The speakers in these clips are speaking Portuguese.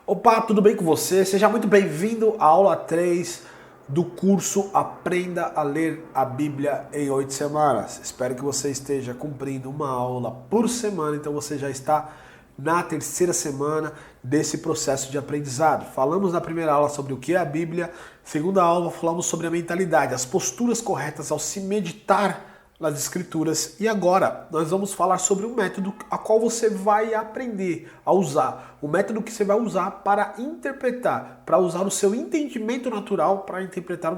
Opa, tudo bem com você? Seja muito bem-vindo à aula 3 do curso Aprenda a Ler a Bíblia em 8 semanas. Espero que você esteja cumprindo uma aula por semana, então você já está na terceira semana desse processo de aprendizado. Falamos na primeira aula sobre o que é a Bíblia, segunda aula falamos sobre a mentalidade, as posturas corretas ao se meditar nas escrituras, e agora nós vamos falar sobre o método a qual você vai aprender a usar, o método que você vai usar para interpretar, para usar o seu entendimento natural para interpretar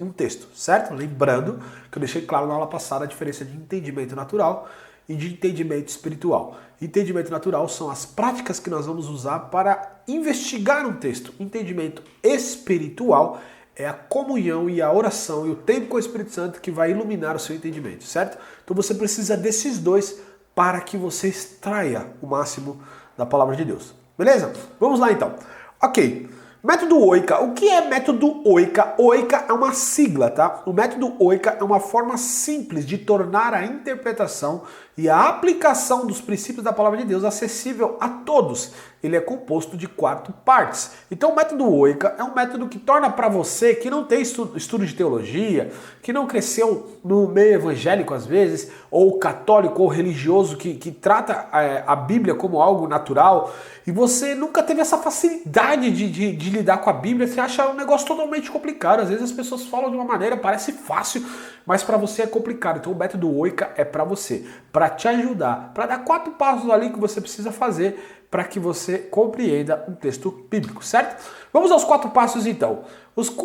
um texto, certo? Lembrando que eu deixei claro na aula passada a diferença de entendimento natural e de entendimento espiritual. Entendimento natural são as práticas que nós vamos usar para investigar um texto. Entendimento espiritual é a comunhão e a oração e o tempo com o Espírito Santo que vai iluminar o seu entendimento, certo? Então você precisa desses dois para que você extraia o máximo da palavra de Deus. Beleza? Vamos lá então. Ok. Método OICA. O que é método OICA? OICA é uma sigla, tá? O método OICA é uma forma simples de tornar a interpretação e a aplicação dos princípios da palavra de Deus acessível a todos. Ele é composto de 4 partes. Então o método OICA é um método que torna para você que não tem estudo de teologia, que não cresceu no meio evangélico às vezes, ou católico ou religioso que trata a Bíblia como algo natural, e você nunca teve essa facilidade de lidar com a Bíblia, você acha um negócio totalmente complicado. Às vezes as pessoas falam de uma maneira, parece fácil, mas para você é complicado. Então o método OICA é para você, para te ajudar, para dar 4 passos ali que você precisa fazer para que você compreenda um texto bíblico, certo? Vamos aos 4 passos então.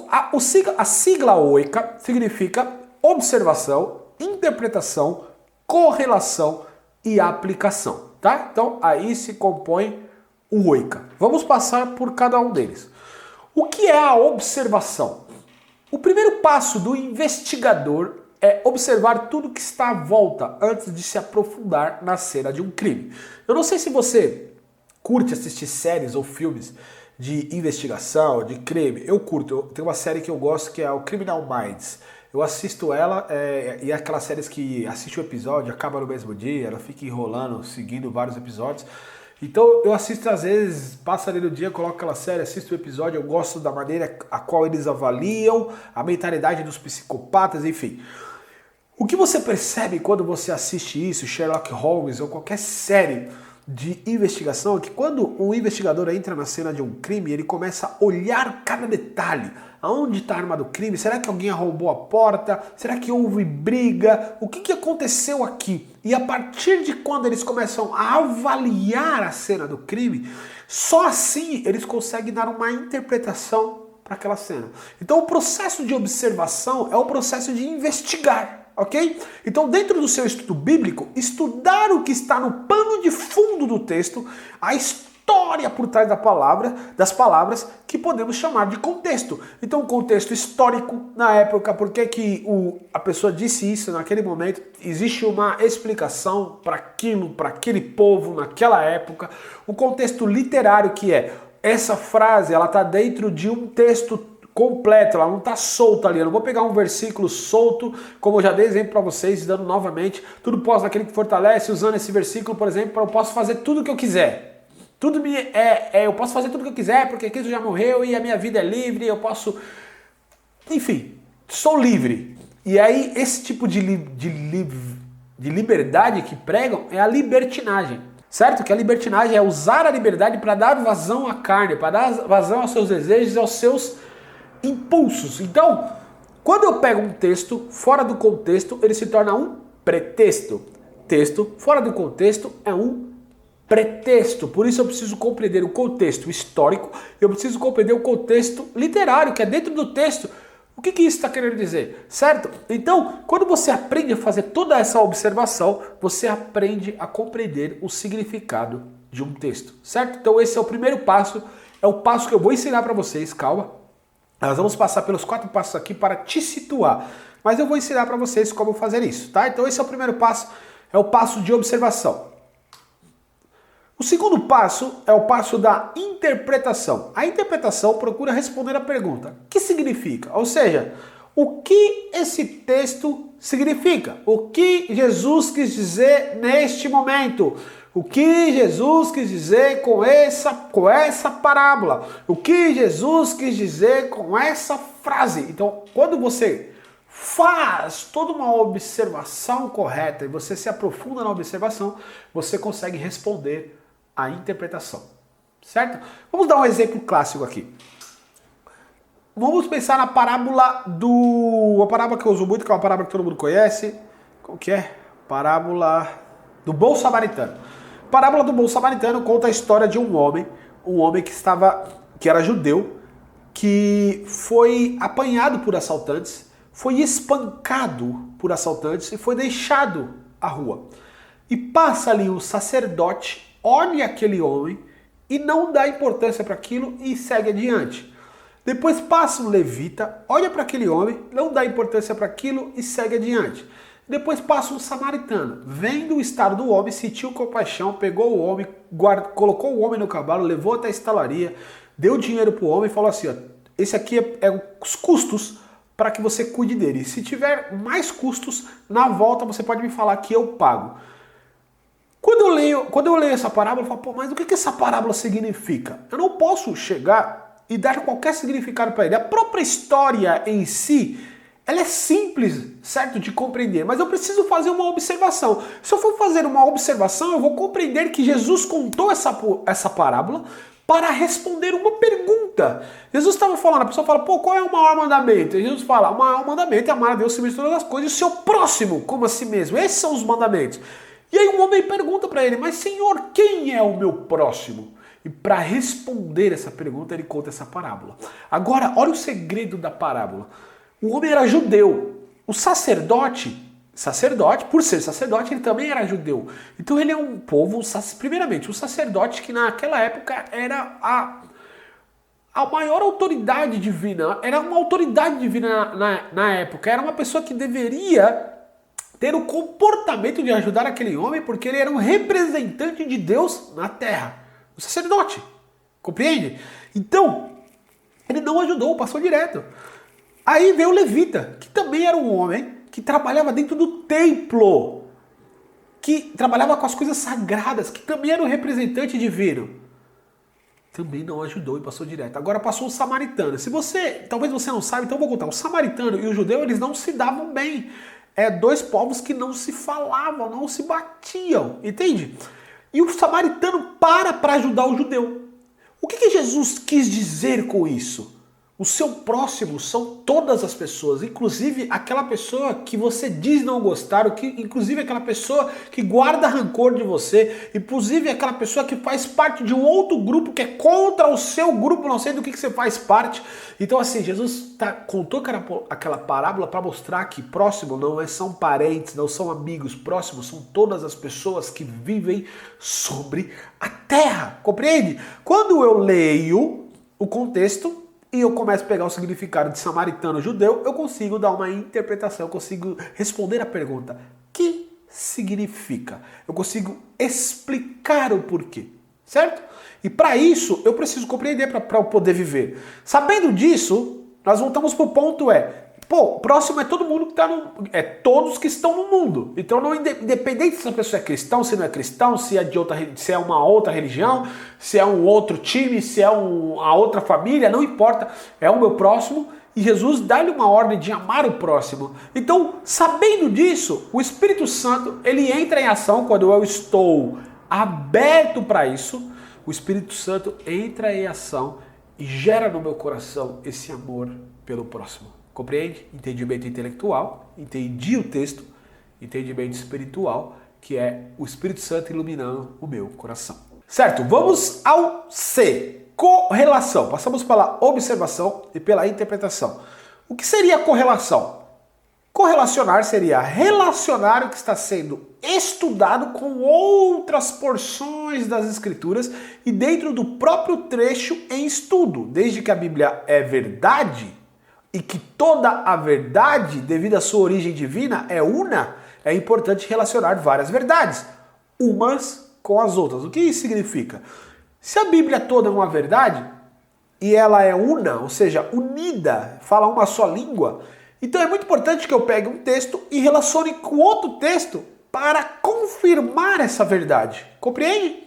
A sigla OICA significa observação, interpretação, correlação e aplicação, tá? Então aí se compõe o OICA. Vamos passar por cada um deles. O que é a observação? O primeiro passo do investigador é observar tudo que está à volta antes de se aprofundar na cena de um crime. Eu não sei se você curte assistir séries ou filmes de investigação, de crime. Eu curto. Tem uma série que eu gosto que é o Criminal Minds. Eu assisto ela e é aquelas séries que assiste o episódio, acaba no mesmo dia, ela fica enrolando, seguindo vários episódios. Então eu assisto às vezes, passa ali no dia, coloco aquela série, assisto o episódio, eu gosto da maneira a qual eles avaliam, a mentalidade dos psicopatas, enfim. O que você percebe quando você assiste isso, Sherlock Holmes ou qualquer série de investigação, é que quando um investigador entra na cena de um crime, ele começa a olhar cada detalhe. Aonde está a arma do crime? Será que alguém arrombou a porta? Será que houve briga? O que aconteceu aqui? E a partir de quando eles começam a avaliar a cena do crime, só assim eles conseguem dar uma interpretação para aquela cena. Então o processo de observação é o processo de investigar. Ok? Então, dentro do seu estudo bíblico, estudar o que está no pano de fundo do texto, a história por trás das palavras, que podemos chamar de contexto. Então, o contexto histórico na época, por que a pessoa disse isso naquele momento, existe uma explicação para aquilo, para aquele povo, naquela época. O contexto literário, que é essa frase, ela está dentro de um texto completo, ela não está solta ali. Eu não vou pegar um versículo solto, como eu já dei exemplo para vocês, dando novamente, tudo posso naquele que fortalece, usando esse versículo, por exemplo, eu posso fazer tudo o que eu quiser. Eu posso fazer tudo o que eu quiser, porque Cristo já morreu e a minha vida é livre, eu posso... Enfim, sou livre. E aí, esse tipo de liberdade que pregam é a libertinagem. Certo? Que a libertinagem é usar a liberdade para dar vazão à carne, para dar vazão aos seus desejos e aos seus impulsos. Então, quando eu pego um texto fora do contexto, ele se torna um pretexto. Texto fora do contexto é um pretexto. Por isso eu preciso compreender o contexto histórico, eu preciso compreender o contexto literário, que é dentro do texto. O que isso está querendo dizer? Certo? Então, quando você aprende a fazer toda essa observação, você aprende a compreender o significado de um texto. Certo? Então esse é o primeiro passo, é o passo que eu vou ensinar para vocês, calma. Nós vamos passar pelos 4 passos aqui para te situar, mas eu vou ensinar para vocês como fazer isso, tá? Então esse é o primeiro passo, é o passo de observação. O segundo passo é o passo da interpretação. A interpretação procura responder a pergunta: o que significa? Ou seja, o que esse texto significa? O que Jesus quis dizer neste momento? O que Jesus quis dizer com essa parábola? O que Jesus quis dizer com essa frase? Então, quando você faz toda uma observação correta e você se aprofunda na observação, você consegue responder à interpretação. Certo? Vamos dar um exemplo clássico aqui. Vamos pensar na parábola uma parábola que eu uso muito, que é uma parábola que todo mundo conhece. Qual que é? Parábola do bom samaritano. A parábola do bom samaritano conta a história de um homem que era judeu, que foi apanhado por assaltantes, foi espancado por assaltantes e foi deixado à rua. E passa ali o sacerdote, olha aquele homem e não dá importância para aquilo e segue adiante. Depois passa um levita, olha para aquele homem, não dá importância para aquilo e segue adiante. Depois passa um samaritano, vendo o estado do homem, sentiu compaixão, pegou o homem, colocou o homem no cavalo, levou até a estalaria, deu dinheiro para o homem e falou assim, ó, esse aqui é os custos para que você cuide dele. E se tiver mais custos, na volta você pode me falar que eu pago. Quando eu leio essa parábola, eu falo, pô, mas o que essa parábola significa? Eu não posso chegar e dar qualquer significado para ele. A própria história em si, ela é simples, certo, de compreender, mas eu preciso fazer uma observação. Se eu for fazer uma observação, eu vou compreender que Jesus contou essa parábola para responder uma pergunta. Jesus estava falando, a pessoa fala, pô, qual é o maior mandamento? E Jesus fala, o maior mandamento é amar a Deus acima de todas as coisas e o seu próximo como a si mesmo. Esses são os mandamentos. E aí um homem pergunta para ele, mas Senhor, quem é o meu próximo? E para responder essa pergunta, ele conta essa parábola. Agora, olha o segredo da parábola. O homem era judeu. O sacerdote, por ser sacerdote, ele também era judeu. Então ele é um povo, primeiramente, um sacerdote que naquela época era a maior autoridade divina. Era uma autoridade divina na época. Era uma pessoa que deveria ter o comportamento de ajudar aquele homem, porque ele era um representante de Deus na terra. O sacerdote. Compreende? Então, ele não ajudou, passou direto. Aí veio o levita, que também era um homem que trabalhava dentro do templo, que trabalhava com as coisas sagradas, que também era um representante divino. Também não ajudou e passou direto. Agora passou o samaritano. Talvez você não saiba, então eu vou contar. O samaritano e o judeu, eles não se davam bem. Dois povos que não se falavam, não se batiam, entende? E o samaritano para ajudar o judeu. O que Jesus quis dizer com isso? O seu próximo são todas as pessoas, inclusive aquela pessoa que você diz não gostar, inclusive aquela pessoa que guarda rancor de você, inclusive aquela pessoa que faz parte de um outro grupo que é contra o seu grupo, não sei do que você faz parte. Então assim, Jesus contou aquela parábola para mostrar que próximo não são parentes, não são amigos, próximos são todas as pessoas que vivem sobre a terra, compreende? Quando eu leio o contexto, e eu começo a pegar o significado de samaritano judeu, eu consigo dar uma interpretação, eu consigo responder a pergunta, que significa? Eu consigo explicar o porquê, certo? E para isso, eu preciso compreender para eu poder viver. Sabendo disso, nós voltamos para o ponto próximo é todo mundo que está todos que estão no mundo. Então, não independente se a pessoa é cristão, se não é cristão, se é uma outra religião, se é um outro time, se é a outra família, não importa, é o meu próximo. E Jesus dá-lhe uma ordem de amar o próximo. Então, sabendo disso, o Espírito Santo, ele entra em ação quando eu estou aberto para isso. O Espírito Santo entra em ação e gera no meu coração esse amor pelo próximo. Compreende? Entendimento intelectual, entendi o texto, entendimento espiritual, que é o Espírito Santo iluminando o meu coração. Certo, vamos ao C, correlação. Passamos pela observação e pela interpretação. O que seria correlação? Correlacionar seria relacionar o que está sendo estudado com outras porções das Escrituras e dentro do próprio trecho em estudo. Desde que a Bíblia é verdade, e que toda a verdade, devido à sua origem divina, é una, é importante relacionar várias verdades, umas com as outras. O que isso significa? Se a Bíblia toda é uma verdade, e ela é una, ou seja, unida, fala uma só língua, então é muito importante que eu pegue um texto e relacione com outro texto para confirmar essa verdade. Compreende?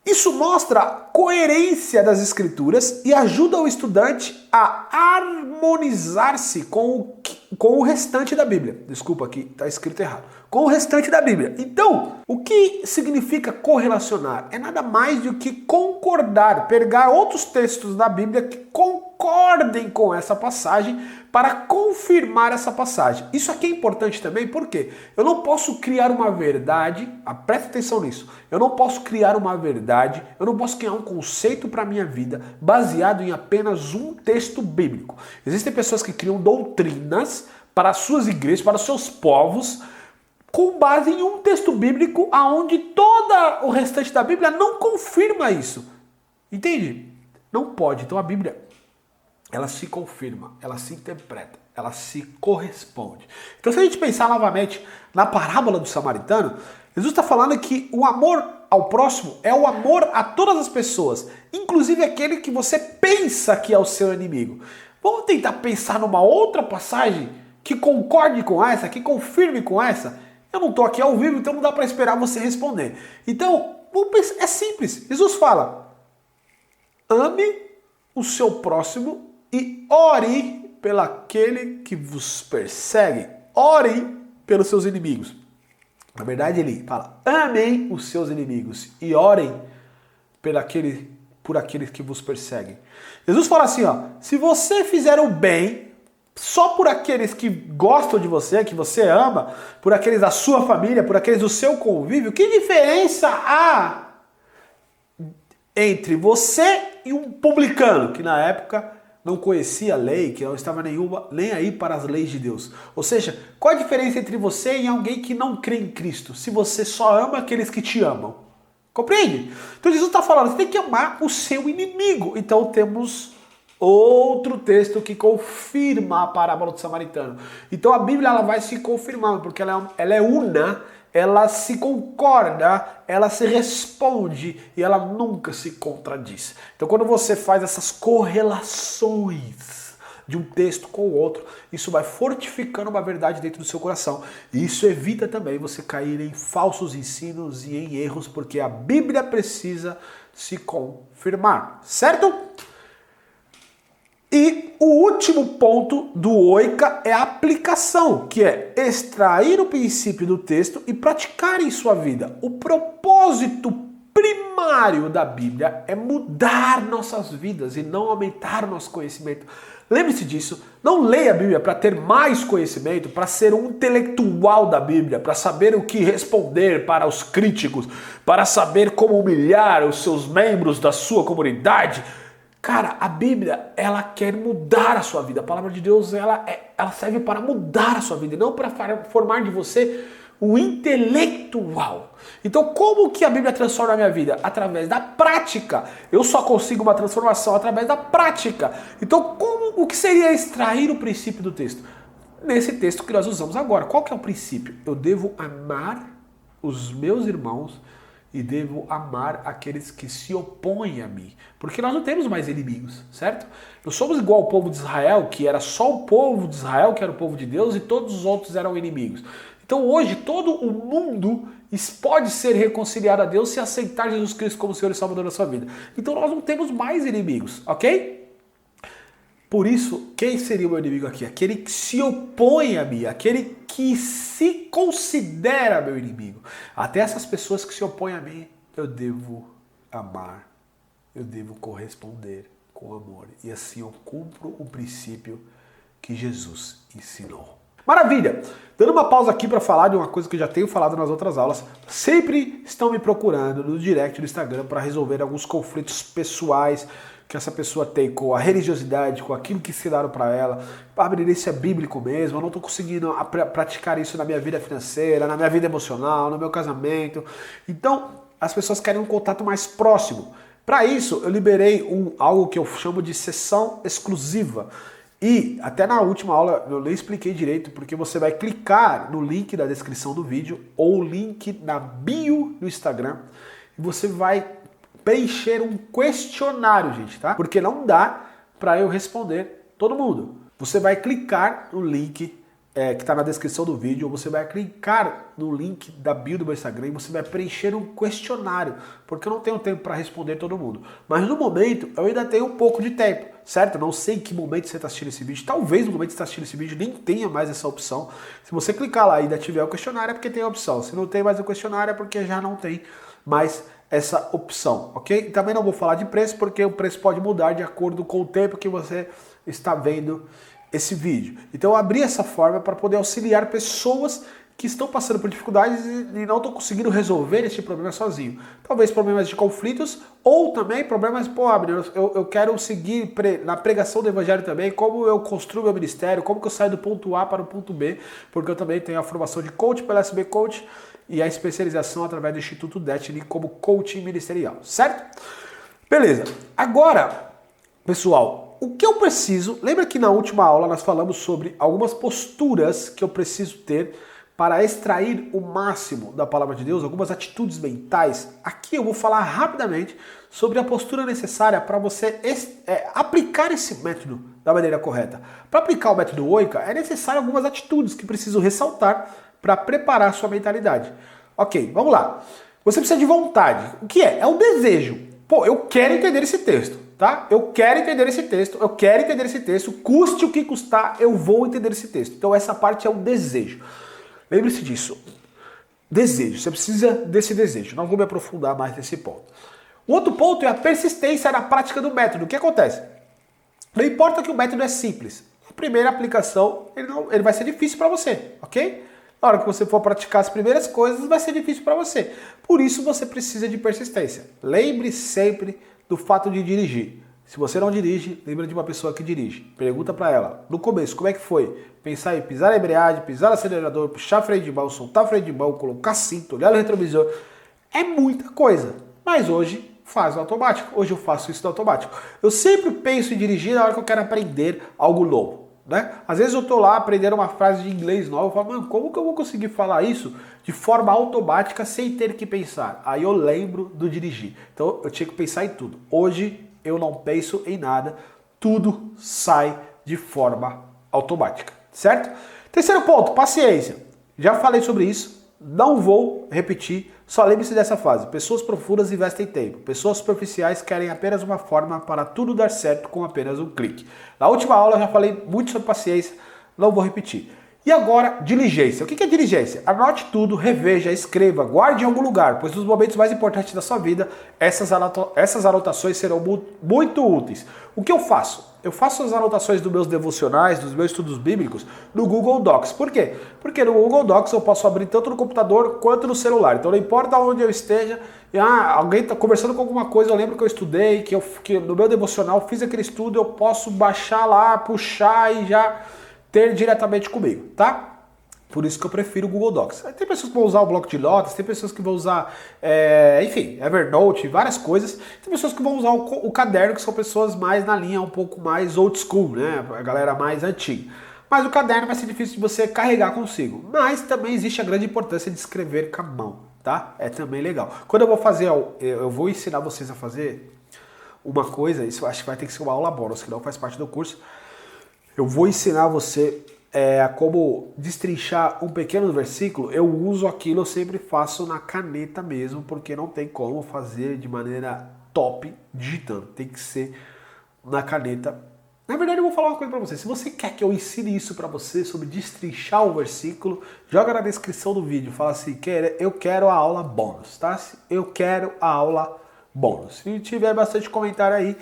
Isso mostra a coerência das escrituras e ajuda o estudante a harmonizar-se com o restante da Bíblia. Desculpa, aqui está escrito errado. Com o restante da Bíblia. Então, o que significa correlacionar? É nada mais do que concordar, pegar outros textos da Bíblia que concordem com essa passagem para confirmar essa passagem. Isso aqui é importante também, porque eu não posso criar uma verdade, presta atenção nisso, eu não posso criar uma verdade, eu não posso criar um conceito para a minha vida baseado em apenas um texto bíblico. Existem pessoas que criam doutrinas para as suas igrejas, para os seus povos, com base em um texto bíblico aonde todo o restante da Bíblia não confirma isso. Entende? Não pode. Então a Bíblia, ela se confirma, ela se interpreta, ela se corresponde. Então se a gente pensar novamente na parábola do samaritano, Jesus está falando que o amor ao próximo é o amor a todas as pessoas, inclusive aquele que você pensa que é o seu inimigo. Vamos tentar pensar numa outra passagem que concorde com essa, que confirme com essa? Eu não estou aqui ao vivo, então não dá para esperar você responder. Então, vamos pensar, é simples. Jesus fala, ame o seu próximo e ore pelo aquele que vos persegue. Ore pelos seus inimigos. Na verdade, ele fala, amem os seus inimigos e orem por aqueles que vos perseguem. Jesus fala assim, ó, se você fizer o bem só por aqueles que gostam de você, que você ama, por aqueles da sua família, por aqueles do seu convívio, que diferença há entre você e um publicano, que na época não conhecia a lei, que não estava nem aí para as leis de Deus? Ou seja, qual a diferença entre você e alguém que não crê em Cristo, se você só ama aqueles que te amam? Compreende? Então Jesus está falando, você tem que amar o seu inimigo. Então temos outro texto que confirma a parábola do samaritano. Então a Bíblia ela vai se confirmando, porque ela é una, ela se concorda, ela se responde e ela nunca se contradiz. Então quando você faz essas correlações de um texto com o outro, isso vai fortificando uma verdade dentro do seu coração. E isso evita também você cair em falsos ensinos e em erros, porque a Bíblia precisa se confirmar, certo? E o último ponto do Oika é a aplicação, que é extrair o princípio do texto e praticar em sua vida. O propósito primário da Bíblia é mudar nossas vidas e não aumentar o nosso conhecimento. Lembre-se disso, não leia a Bíblia para ter mais conhecimento, para ser um intelectual da Bíblia, para saber o que responder para os críticos, para saber como humilhar os seus membros da sua comunidade. Cara, a Bíblia, ela quer mudar a sua vida. A palavra de Deus, ela serve para mudar a sua vida, e não para formar de você um intelectual. Então, como que a Bíblia transforma a minha vida? Através da prática. Eu só consigo uma transformação através da prática. Então, o que seria extrair o princípio do texto? Nesse texto que nós usamos agora. Qual que é o princípio? Eu devo amar os meus irmãos e devo amar aqueles que se opõem a mim. Porque nós não temos mais inimigos, certo? Nós somos igual ao povo de Israel, que era só o povo de Israel que era o povo de Deus e todos os outros eram inimigos. Então hoje todo o mundo pode ser reconciliado a Deus se aceitar Jesus Cristo como Senhor e Salvador da sua vida. Então nós não temos mais inimigos, ok? Por isso, quem seria o meu inimigo aqui? Aquele que se opõe a mim, aquele que se considera meu inimigo. Até essas pessoas que se opõem a mim, eu devo amar, eu devo corresponder com amor. E assim eu cumpro o princípio que Jesus ensinou. Maravilha! Dando uma pausa aqui para falar de uma coisa que eu já tenho falado nas outras aulas. Sempre estão me procurando no direct do Instagram para resolver alguns conflitos pessoais que essa pessoa tem com a religiosidade, com aquilo que ensinaram para ela. Padre, isso é bíblico mesmo, eu não estou conseguindo praticar isso na minha vida financeira, na minha vida emocional, no meu casamento. Então, as pessoas querem um contato mais próximo. Para isso, eu liberei algo que eu chamo de sessão exclusiva. E até na última aula eu nem expliquei direito, porque você vai clicar no link da descrição do vídeo ou o link na bio do Instagram e você vai preencher um questionário, gente, tá? Porque não dá para eu responder todo mundo. Você vai clicar no link que está na descrição do vídeo, você vai clicar no link da bio do meu Instagram e você vai preencher um questionário, porque eu não tenho tempo para responder todo mundo. Mas no momento, eu ainda tenho um pouco de tempo, certo? Eu não sei em que momento você está assistindo esse vídeo, talvez no momento que você está assistindo esse vídeo nem tenha mais essa opção. Se você clicar lá e ainda tiver o questionário é porque tem a opção, se não tem mais o questionário é porque já não tem mais essa opção, ok? Também não vou falar de preço, porque o preço pode mudar de acordo com o tempo que você está vendo esse vídeo. Então eu abri essa forma para poder auxiliar pessoas que estão passando por dificuldades e não estão conseguindo resolver esse problema sozinho. Talvez problemas de conflitos ou também problemas, pô, Abner, eu quero seguir na pregação do evangelho também, como eu construo meu ministério, como que eu saio do ponto A para o ponto B, porque eu também tenho a formação de coach pela SB Coach e a especialização através do Instituto Detni como coaching ministerial, certo? Beleza. Agora, pessoal, o que eu preciso... Lembra que na última aula nós falamos sobre algumas posturas que eu preciso ter para extrair o máximo da palavra de Deus, algumas atitudes mentais? Aqui eu vou falar rapidamente sobre a postura necessária para você aplicar esse método da maneira correta. Para aplicar o método Oika, é necessário algumas atitudes que preciso ressaltar para preparar a sua mentalidade. Ok, vamos lá. Você precisa de vontade. O que é? É um desejo. Pô, eu quero entender esse texto, tá? Eu quero entender esse texto, custe o que custar, eu vou entender esse texto. Então essa parte é um desejo. Lembre-se disso. Desejo, você precisa desse desejo. Não vou me aprofundar mais nesse ponto. O outro ponto é a persistência na prática do método. O que acontece? Não importa que o método é simples. A primeira aplicação, ele vai ser difícil para você, ok? Na hora que você for praticar as primeiras coisas, vai ser difícil para você. Por isso você precisa de persistência. Lembre sempre do fato de dirigir. Se você não dirige, lembra de uma pessoa que dirige. Pergunta para ela, no começo, como é que foi? Pensar em pisar na embreagem, pisar no acelerador, puxar freio de mão, soltar freio de mão, colocar cinto, olhar no retrovisor. É muita coisa. Mas hoje faz no automático. Hoje eu faço isso no automático. Eu sempre penso em dirigir na hora que eu quero aprender algo novo. Né? Às vezes eu tô lá aprendendo uma frase de inglês nova, eu falo, mano, como que eu vou conseguir falar isso de forma automática sem ter que pensar? Aí eu lembro do dirigir. Então eu tinha que pensar em tudo. Hoje eu não penso em nada, tudo sai de forma automática, certo? Terceiro ponto, paciência. Já falei sobre isso, não vou repetir, só lembre-se dessa fase. Pessoas profundas investem tempo. Pessoas superficiais querem apenas uma forma para tudo dar certo com apenas um clique. Na última aula eu já falei muito sobre paciência, não vou repetir. E agora, diligência. O que é diligência? Anote tudo, reveja, escreva, guarde em algum lugar, pois nos momentos mais importantes da sua vida, essas anotações serão muito úteis. O que eu faço? Eu faço as anotações dos meus devocionais, dos meus estudos bíblicos, no Google Docs. Por quê? Porque no Google Docs eu posso abrir tanto no computador quanto no celular. Então não importa onde eu esteja, alguém está conversando com alguma coisa, eu lembro que eu estudei, que no meu devocional fiz aquele estudo, eu posso baixar lá, puxar e já ter diretamente comigo, tá? Por isso que eu prefiro o Google Docs. Tem pessoas que vão usar o bloco de notas, tem pessoas que vão usar, enfim, Evernote, várias coisas. Tem pessoas que vão usar o caderno, que são pessoas mais na linha um pouco mais old school, né? A galera mais antiga. Mas o caderno vai ser difícil de você carregar consigo. Mas também existe a grande importância de escrever com a mão, tá? É também legal. Quando eu vou fazer, eu vou ensinar vocês a fazer uma coisa, isso acho que vai ter que ser uma aula bônus, que não faz parte do curso. Eu vou ensinar você como destrinchar um pequeno versículo. Eu uso aquilo, eu sempre faço na caneta mesmo, porque não tem como fazer de maneira top digitando. Tem que ser na caneta. Na verdade, eu vou falar uma coisa para você. Se você quer que eu ensine isso para você, sobre destrinchar o versículo, joga na descrição do vídeo. Fala assim, eu quero a aula bônus, tá? Eu quero a aula bônus. Se tiver bastante comentário aí,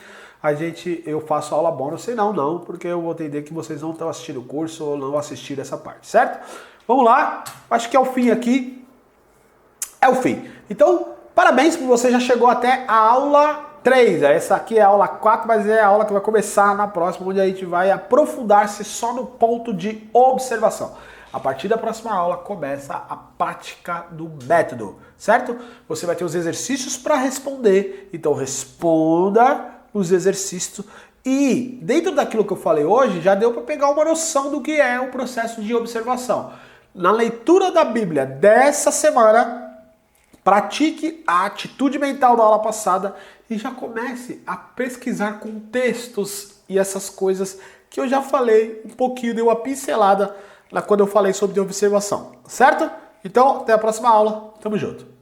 eu faço aula bônus, senão não, porque eu vou entender que vocês não estão assistindo o curso ou não assistiram essa parte, certo? Vamos lá, acho que é o fim aqui, é o fim. Então, parabéns, porque você já chegou até a aula 3, essa aqui é a aula 4, mas é a aula que vai começar na próxima, onde a gente vai aprofundar-se só no ponto de observação. A partir da próxima aula começa a prática do método, certo? Você vai ter os exercícios para responder, então responda os exercícios e dentro daquilo que eu falei hoje já deu para pegar uma noção do que é o processo de observação. Na leitura da Bíblia dessa semana, pratique a atitude mental da aula passada e já comece a pesquisar contextos e essas coisas que eu já falei um pouquinho, dei uma pincelada quando eu falei sobre observação, certo? Então, até a próxima aula. Tamo junto.